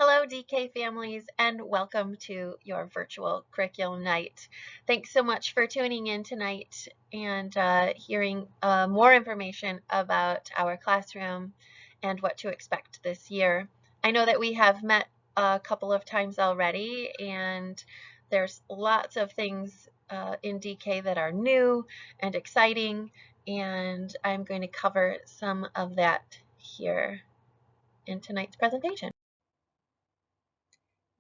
Hello, DK families, and welcome to your virtual curriculum night. Thanks so much for tuning in tonight and hearing more information about our classroom and what to expect this year. I know that we have met a couple of times already, and there's lots of things in DK that are new and exciting, and I'm going to cover some of that here in tonight's presentation.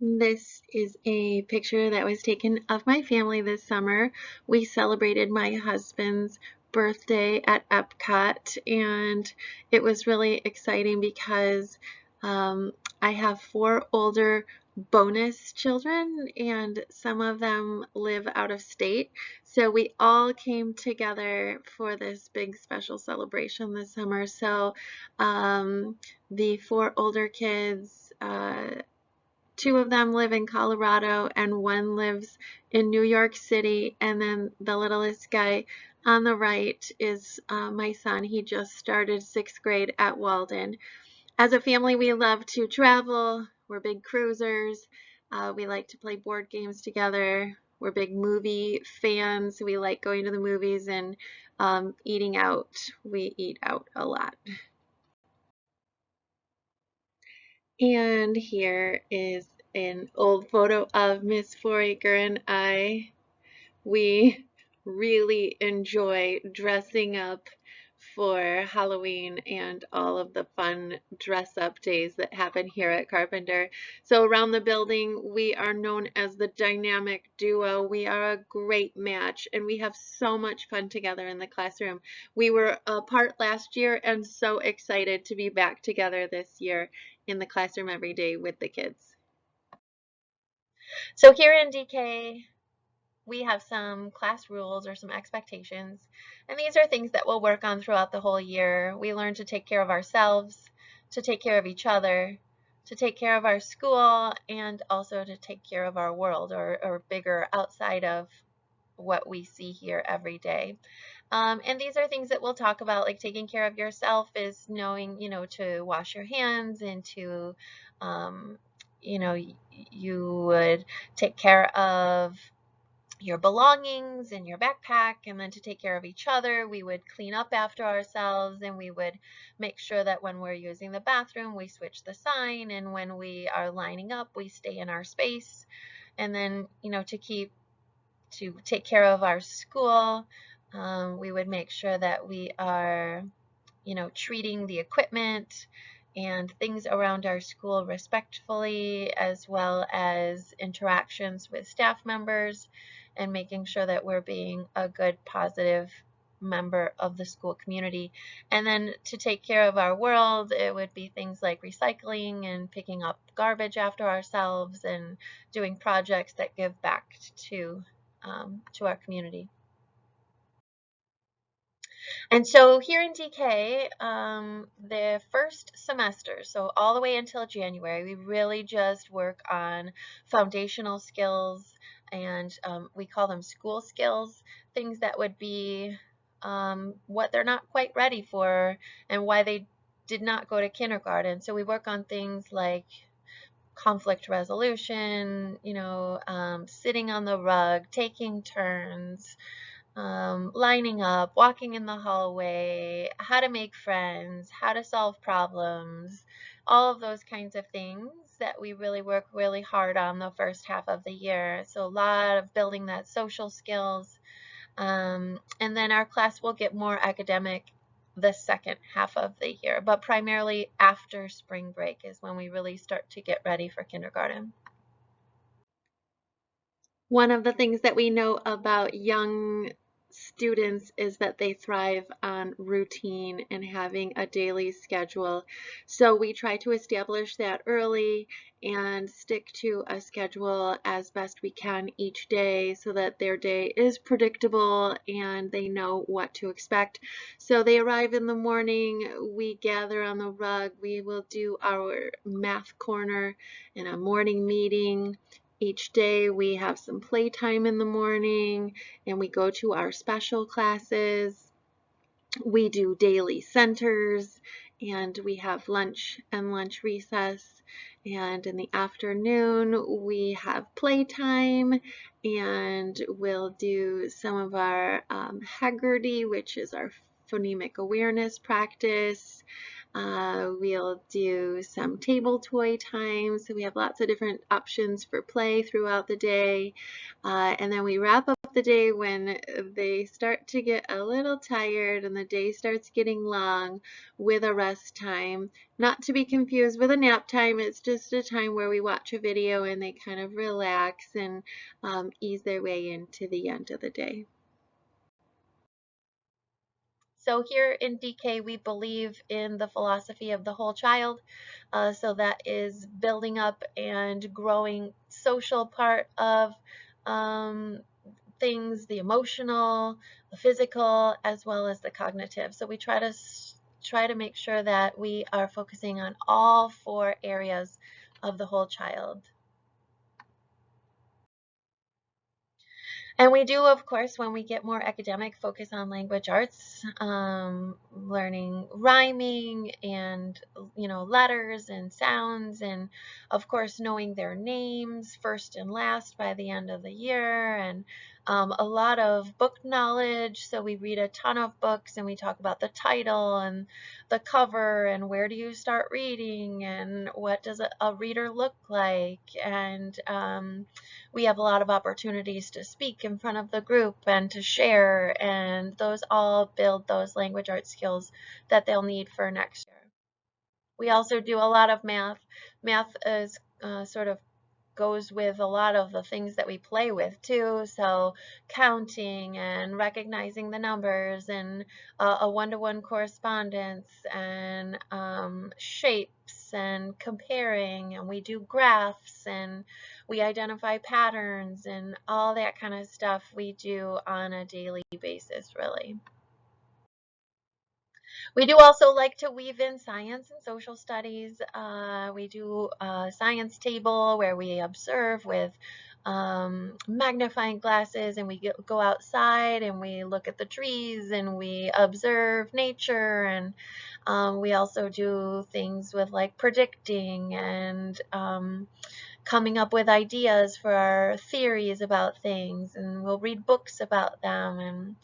This is a picture that was taken of my family this summer. We celebrated my husband's birthday at Epcot, and it was really exciting because I have 4 older bonus children, and some of them live out of state. So we all came together for this big special celebration this summer. So the 4 older kids, 2 of them live in Colorado and 1 lives in New York City, and then the littlest guy on the right is my son. He just started 6th grade at Walden. As a family, we love to travel. We're big cruisers. We like to play board games together. We're big movie fans. We like going to the movies and eating out. We eat out a lot. And here is an old photo of Miss Foraker and I. We really enjoy dressing up for Halloween and all of the fun dress up days that happen here at Carpenter. So around the building, we are known as the dynamic duo. We are a great match and we have so much fun together in the classroom. We were apart last year and so excited to be back together this year in the classroom every day with the kids. So here in DK, we have some class rules or some expectations, and these are things that we'll work on throughout the whole year. We learn to take care of ourselves, to take care of each other, to take care of our school, and also to take care of our world or bigger outside of what we see here every day. And these are things that we'll talk about, like taking care of yourself is knowing, to wash your hands and to, um, you would take care of your belongings in your backpack, and then to take care of each other, we would clean up after ourselves, and we would make sure that when we're using the bathroom, we switch the sign, and when we are lining up, we stay in our space. And then, to take care of our school, we would make sure that we are, treating the equipment and things around our school respectfully, as well as interactions with staff members, and making sure that we're being a good, positive member of the school community. And then to take care of our world, it would be things like recycling and picking up garbage after ourselves and doing projects that give back to our community. And so here in DK, the first semester, so all the way until January, we really just work on foundational skills, and we call them school skills, things that would be what they're not quite ready for and why they did not go to kindergarten. So we work on things like conflict resolution, sitting on the rug, taking turns, lining up, walking in the hallway, how to make friends, how to solve problems, all of those kinds of things that we really work really hard on the first half of the year. So a lot of building that social skills. And then our class will get more academic the second half of the year, but primarily after spring break is when we really start to get ready for kindergarten. One of the things that we know about young students is that they thrive on routine and having a daily schedule. So we try to establish that early and stick to a schedule as best we can each day so that their day is predictable and they know what to expect. So they arrive in the morning, we gather on the rug, we will do our math corner and a morning meeting. Each day we have some playtime in the morning and we go to our special classes. We do daily centers and we have lunch and lunch recess. And in the afternoon, we have playtime, and we'll do some of our Haggerty, which is our phonemic awareness practice. We'll do some table toy time. So we have lots of different options for play throughout the day. And then we wrap up the day when they start to get a little tired and the day starts getting long with a rest time. Not to be confused with a nap time. It's just a time where we watch a video and they kind of relax and ease their way into the end of the day. So here in DK, we believe in the philosophy of the whole child. So that is building up and growing social part of things, the emotional, the physical, as well as the cognitive. So we try to make sure that we are focusing on all 4 areas of the whole child. And we do, of course, when we get more academic, focus on language arts, learning rhyming and, letters and sounds, and of course, knowing their names first and last by the end of the year, and a lot of book knowledge. So we read a ton of books and we talk about the title and the cover and where do you start reading and what does a reader look like. And we have a lot of opportunities to speak in front of the group and to share, and those all build those language arts skills that they'll need for next year. We also do a lot of math. Math is sort of goes with a lot of the things that we play with too, so counting and recognizing the numbers and a one-to-one correspondence and shapes and comparing, and we do graphs and we identify patterns and all that kind of stuff we do on a daily basis, really. We do also like to weave in science and social studies. We do a science table where we observe with magnifying glasses, and we go outside and we look at the trees and we observe nature, and we also do things with like predicting and coming up with ideas for our theories about things, and we'll read books about them. And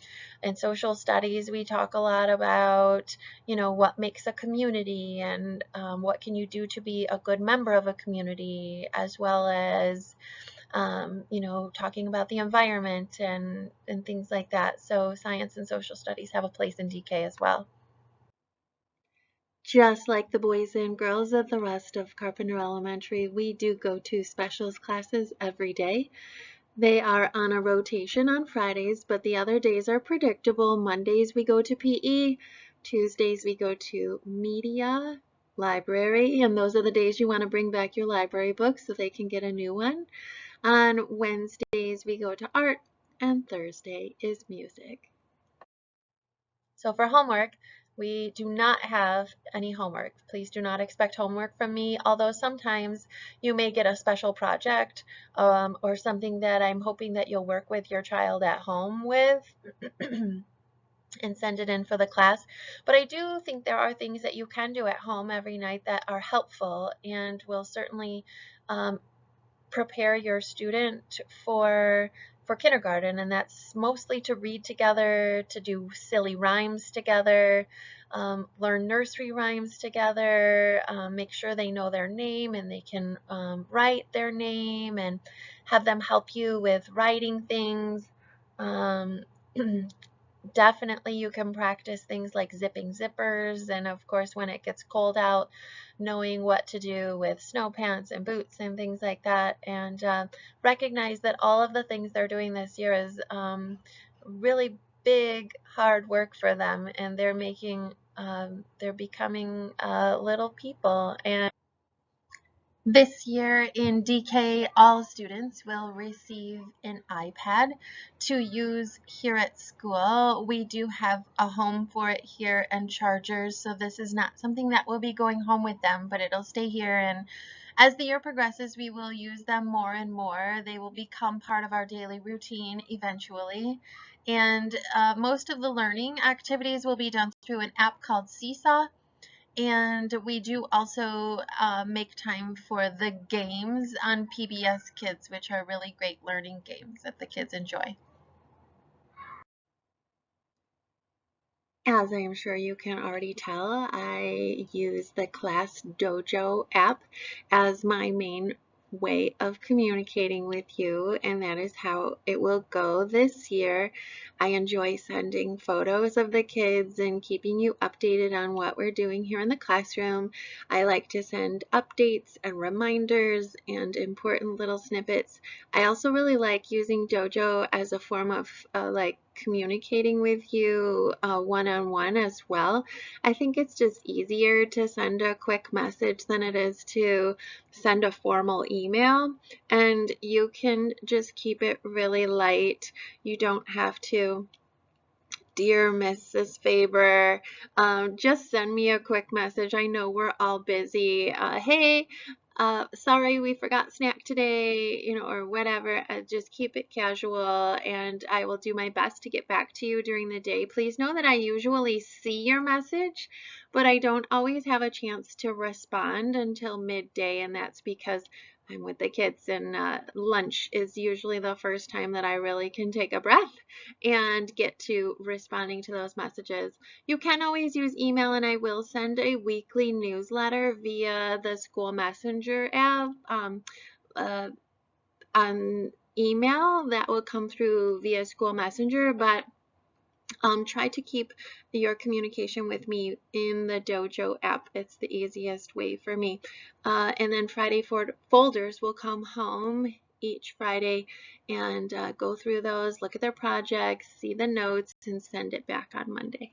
in social studies, we talk a lot about, what makes a community and what can you do to be a good member of a community, as well as, talking about the environment and things like that. So science and social studies have a place in DK as well. Just like the boys and girls of the rest of Carpenter Elementary, we do go to specials classes every day. They are on a rotation on Fridays, but the other days are predictable. Mondays we go to PE, Tuesdays we go to media, library, and those are the days you want to bring back your library books so they can get a new one. On Wednesdays we go to art, and Thursday is music. So for homework, we do not have any homework. Please do not expect homework from me, although sometimes you may get a special project or something that I'm hoping that you'll work with your child at home with and send it in for the class. But I do think there are things that you can do at home every night that are helpful and will certainly prepare your student for kindergarten, and that's mostly to read together, to do silly rhymes together, learn nursery rhymes together, make sure they know their name and they can write their name, and have them help you with writing things. Definitely you can practice things like zipping zippers, and of course when it gets cold out, knowing what to do with snow pants and boots and things like that, and recognize that all of the things they're doing this year is really big hard work for them, and they're becoming little people. And this year in DK, all students will receive an iPad to use here at school. We do have a home for it here and chargers, so this is not something that will be going home with them, but it'll stay here, and as the year progresses, we will use them more and more. They will become part of our daily routine eventually, and most of the learning activities will be done through an app called Seesaw. And we do also make time for the games on PBS Kids, which are really great learning games that the kids enjoy. As I am sure you can already tell, I use the Class Dojo app as my main way of communicating with you, and that is how it will go this year. I enjoy sending photos of the kids and keeping you updated on what we're doing here in the classroom. I like to send updates and reminders and important little snippets. I also really like using Dojo as a form of like communicating with you one-on-one as well. I think it's just easier to send a quick message than it is to send a formal email, and you can just keep it really light. You don't have to, "Dear Mrs. Faber, just send me a quick message. I know we're all busy. Hey, sorry we forgot snack today," or whatever. Just keep it casual, and I will do my best to get back to you during the day. Please know that I usually see your message, but I don't always have a chance to respond until midday, and that's because I'm with the kids, and lunch is usually the first time that I really can take a breath and get to responding to those messages. You can always use email, and I will send a weekly newsletter via the school messenger app on email that will come through via school messenger, but try to keep your communication with me in the Dojo app. It's the easiest way for me. And then Friday folders will come home each Friday and go through those, look at their projects, see the notes, and send it back on Monday.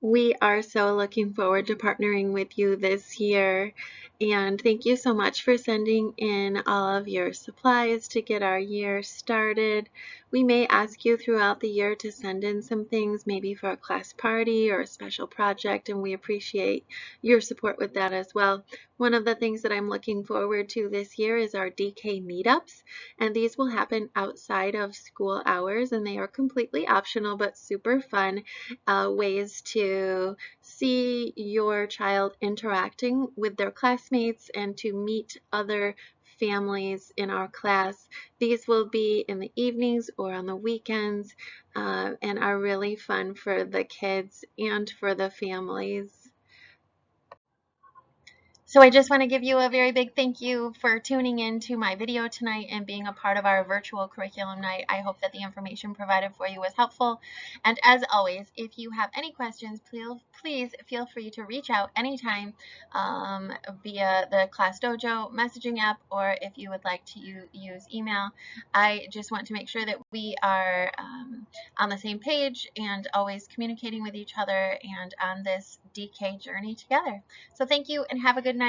We are so looking forward to partnering with you this year, and thank you so much for sending in all of your supplies to get our year started. We may ask you throughout the year to send in some things, maybe for a class party or a special project, and we appreciate your support with that as well. One of the things that I'm looking forward to this year is our DK meetups, and these will happen outside of school hours, and they are completely optional but super fun ways to see your child interacting with their classmates and to meet other families in our class. These will be in the evenings or on the weekends and are really fun for the kids and for the families. So I just want to give you a very big thank you for tuning in to my video tonight and being a part of our virtual curriculum night. I hope that the information provided for you was helpful. And as always, if you have any questions, please feel free to reach out anytime via the Class Dojo messaging app, or if you would like to use email. I just want to make sure that we are on the same page and always communicating with each other and on this DK journey together. So thank you and have a good night.